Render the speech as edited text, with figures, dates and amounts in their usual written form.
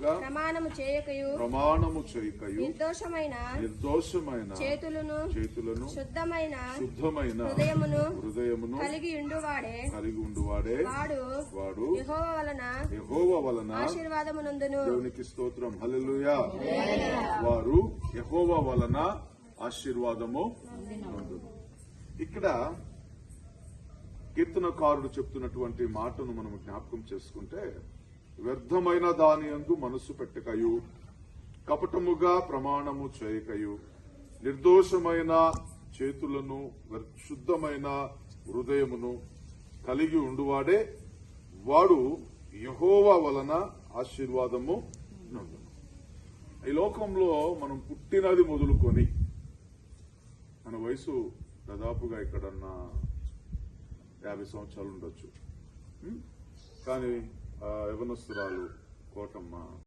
కపటముగా ప్రమాణము చేయకయు నిర్దోషమైన చేతులను శుద్ధమైన హృదయమును కలిగి ఉండువాడే వాడు యెహోవా వలన ఆశీర్వాదమునందును. దేవునికి స్తోత్రం. హల్లెలూయా. వారు యెహోవా వలన ఆశీర్వాదము నందును. ఇక్కడ కీర్తనకారుడు చెప్తున్నటువంటి మాటను మనం జ్ఞాపకం చేసుకుంటే, వ్యర్థమైన దాని యందు మనస్సు పెట్టకయు, కపటముగా ప్రమాణము చేయకయు, నిర్దోషమైన చేతులను శుద్ధమైన హృదయమును కలిగి ఉండువాడే వాడు యెహోవా వలన ఆశీర్వాదము నందును. ఈ లోకంలో మనం పుట్టినది మొదలుకొని మన వయసు దాదాపుగా ఇక్కడన్నా 50 సంవత్సరాలు ఉండొచ్చు. కానీ యవనస్తురాలు కోటమ్మ